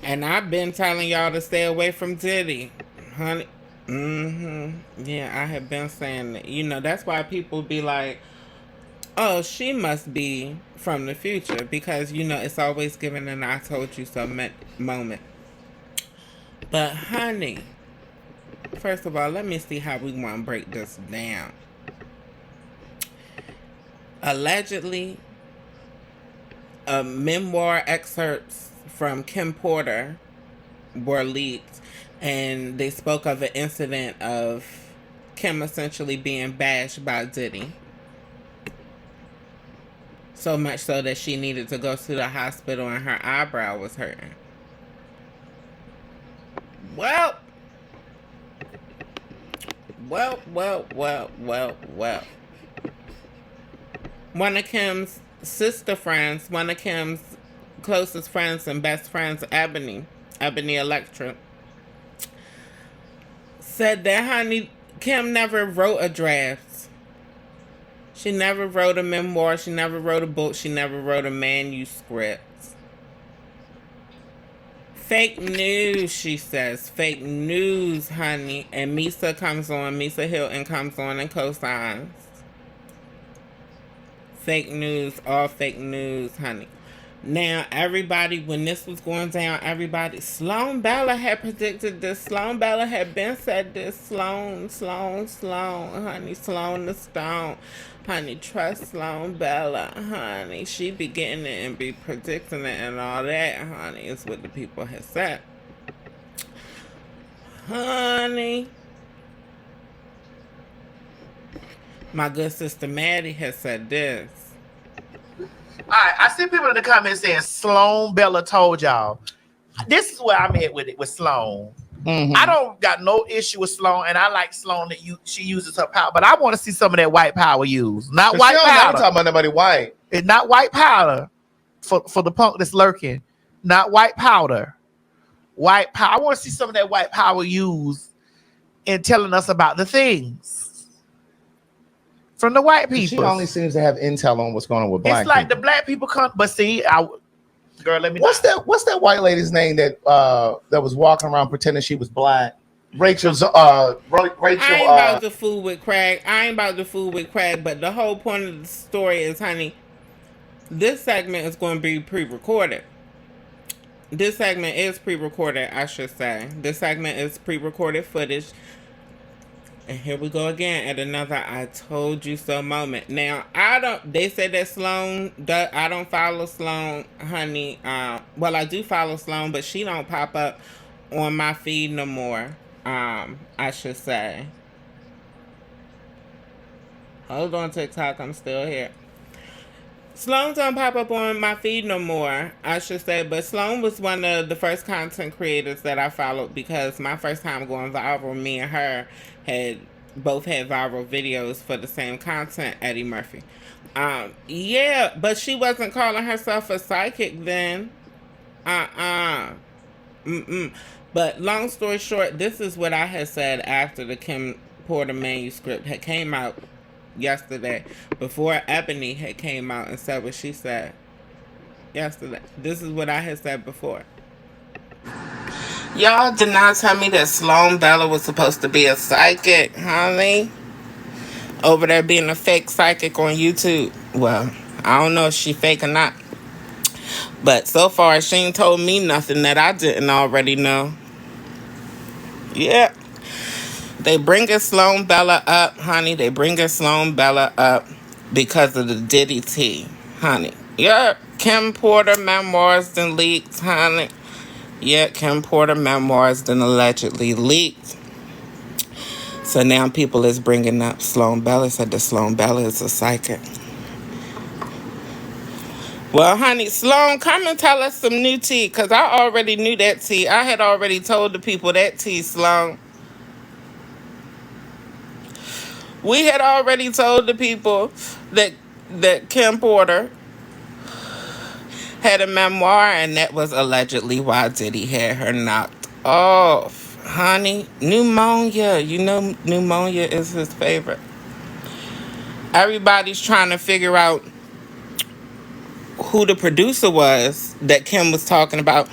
And I've been telling y'all to stay away from Diddy, honey. Yeah, I have been saying that. You know, that's why people be like, oh, she must be from the future. Because, you know, it's always given an I told you so moment. But, honey, first of all, let me see how we want to break this down. Allegedly, memoir excerpts from Kim Porter were leaked, and they spoke of an incident of Kim essentially being bashed by Diddy. So much so that she needed to go to the hospital and her eyebrow was hurting. Well, well. One of Kim's sister friends, one of Kim's closest friends and best friends, Ebony Electra, said that, honey, Kim never wrote a draft. She never wrote a memoir. She never wrote a book. She never wrote a manuscript. Fake news, she says. Fake news, honey. And Misa Hilton comes on and co-signs. Fake news, all fake news, honey. Now, everybody, when this was going down, everybody, Sloan Bella had predicted this. Sloan Bella had been said this. Sloan, honey. Sloan the Stone. Honey, trust Sloan Bella, honey. She be getting it and be predicting it and all that, honey, is what the people had said. Honey. My good sister Maddie has said this. All right, I see people in the comments saying Sloan Bella told y'all. This is where I'm at with it with Sloan. I don't got no issue with Sloan, and I like Sloan that she uses her power, but I want to see some of that white power used. Not white powder. I'm talking about nobody white. It's not white powder for the punk that's lurking. Not white powder. White power. I want to see some of that white power used in telling us about the things. From the white people. She only seems to have intel on what's going on with black people. It's like the black people come, but see, girl, let me. What's that white lady's name that was walking around pretending she was black? Rachel's Rachel. I ain't about the food with Craig. But the whole point of the story is, honey, this segment is going to be pre-recorded. This segment is pre-recorded, I should say. This segment is pre-recorded footage. And here we go again at another I told you so moment. Now, they say that Sloan, I don't follow Sloan, honey. Well, I do follow Sloan, but she don't pop up on my feed no more, I should say. Hold on, TikTok, I'm still here. Sloan don't pop up on my feed no more, I should say, but Sloan was one of the first content creators that I followed because my first time going viral, me and her both had viral videos for the same content, Eddie Murphy. Yeah, but she wasn't calling herself a psychic then. But long story short, this is what I had said after the Kim Porter manuscript had came out yesterday, before Ebony had came out and said what she said yesterday. This is what I had said before. Y'all did not tell me that Sloan Bella was supposed to be a psychic, honey. Over there being a fake psychic on YouTube. Well, I don't know if she fake or not. But so far, she ain't told me nothing that I didn't already know. Yeah. They bringing Sloan Bella up, honey. They bringing Sloan Bella up because of the Diddy tea, honey. Yeah, Kim Porter memoirs done leaked, honey. Yeah, Kim Porter memoirs done allegedly leaked. So now people is bringing up Sloan Bella. Said that Sloan Bella is a psychic. Well, honey, Sloan, come and tell us some new tea, because I already knew that tea. I had already told the people that tea, Sloan. We had already told the people that Kim Porter had a memoir, and that was allegedly why Diddy had her knocked off. Honey, pneumonia. You know pneumonia is his favorite. Everybody's trying to figure out who the producer was that Kim was talking about.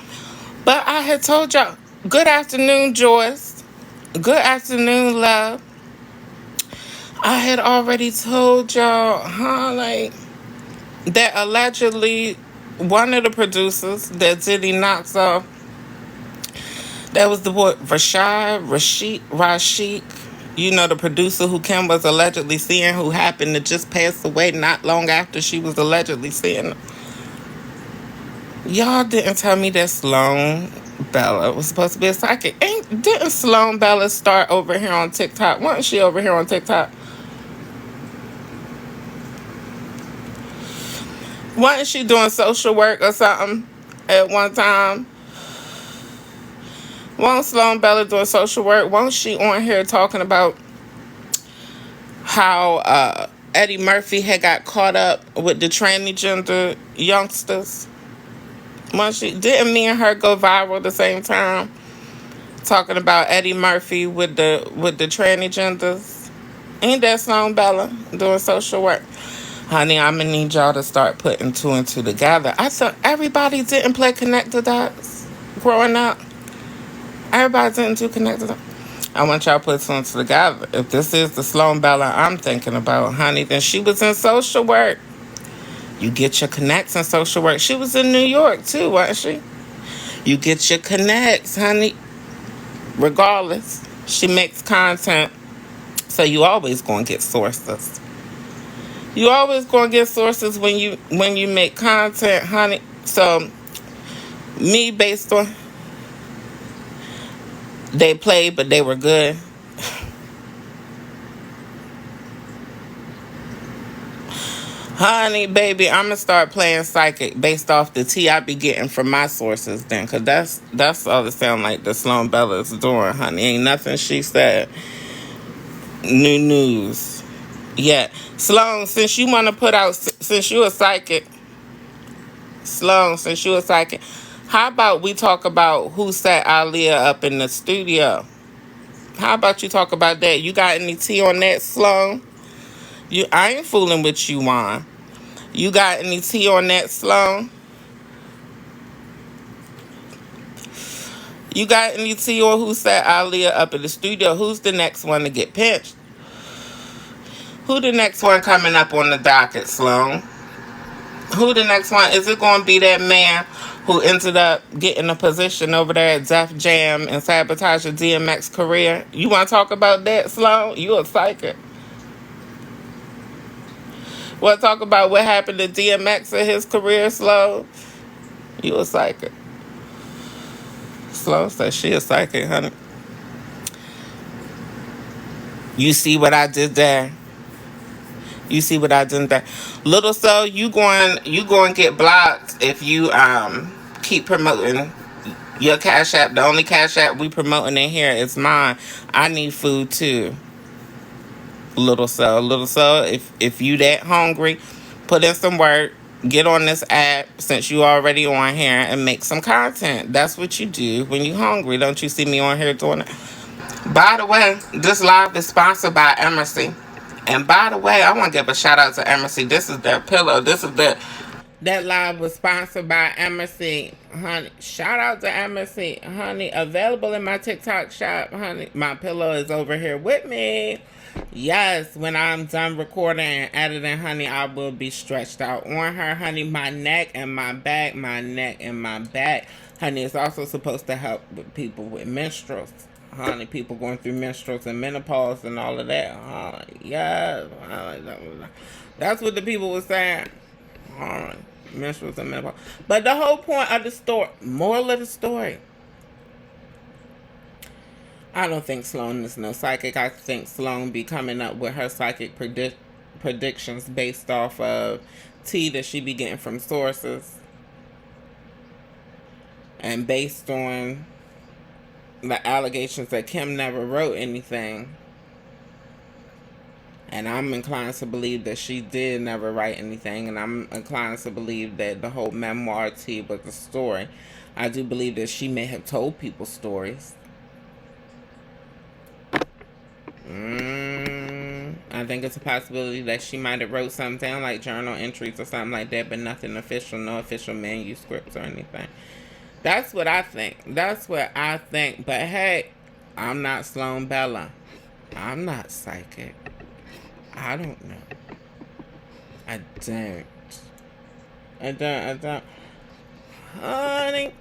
But I had told y'all, good afternoon, Joyce. Good afternoon, love. I had already told y'all, like, that allegedly one of the producers that Diddy knocks off, that was the boy Rashid, you know, the producer who Kim was allegedly seeing, who happened to just pass away not long after she was allegedly seeing him. Y'all didn't tell me that Sloan Bella was supposed to be a psychic. Didn't Sloan Bella start over here on TikTok? Wasn't she over here on TikTok? Wasn't she doing social work or something at one time? Wasn't Sloan Bella doing social work? Wasn't she on here talking about how Eddie Murphy had got caught up with the transgender youngsters? Didn't me and her go viral at the same time, talking about Eddie Murphy with the transgenders? Ain't that Sloan Bella doing social work? Honey, I'm gonna need y'all to start putting two and two together. I thought everybody didn't play Connect the Dots growing up. Everybody didn't do Connect the Dots. I want y'all to put two and two together. If this is the Sloan Bella I'm thinking about, honey, then she was in social work. You get your connects in social work. She was in New York too, wasn't she? You get your connects, honey. Regardless, she makes content, so you always gonna get sources. You always gonna get sources when you make content, honey. So me, based on they played, but they were good. Honey, baby, I'm gonna start playing psychic based off the tea I be getting from my sources then, cause that's all it sound like the Sloan Bella is doing, honey. Ain't nothing she said new news. Yeah, Sloan, since you wanna put out, since you a psychic, Sloan, since you a psychic, how about we talk about who set Aaliyah up in the studio? How about you talk about that? You got any tea on that, Sloan? I ain't fooling with you, Juan. You got any tea on that, Sloan? You got any tea on who set Aaliyah up in the studio? Who's the next one to get pinched? Who the next one coming up on the docket, Sloan? Who the next one? Is it going to be that man who ended up getting a position over there at Def Jam and sabotaging DMX career? You want to talk about that, Sloan? You a psychic. Want to talk about what happened to DMX in his career, Sloan? You a psychic. Sloan says she a psychic, honey. You see what I did there? You see what I did there? Little so you going to get blocked if you keep promoting your Cash App. The only Cash App we promoting in here is mine. I need food too. Little so if you that hungry, put in some work. Get on this app since you already on here and make some content. That's what you do when you hungry. Don't you see me on here doing it? By the way, this live is sponsored by Emercy. And by the way, I want to give a shout out to Emercy. This is their pillow. That live was sponsored by Emercy, honey. Shout out to Emercy, honey. Available in my TikTok shop, honey. My pillow is over here with me. Yes, when I'm done recording and editing, honey, I will be stretched out on her, honey. My neck and my back, honey. It's also supposed to help with people with menstruals, honey. People going through menstruals and menopause and all of that, honey. Yes, that's what the people were saying. Alright, menstruals and menopause. But the whole point of the story, moral of the story, I don't think Sloan is no psychic. I think Sloan be coming up with her psychic predictions based off of tea that she be getting from sources. And based on the allegations that Kim never wrote anything. And I'm inclined to believe that she did never write anything. And I'm inclined to believe that the whole Memoir tea was a story. I do believe that she may have told people stories. I think it's a possibility that she might have wrote something down, like journal entries or something like that, but nothing official, no official manuscripts or anything. That's what I think. That's what I think. But hey, I'm not Sloan Bella. I'm not psychic. I don't know. I don't. I don't. Honey,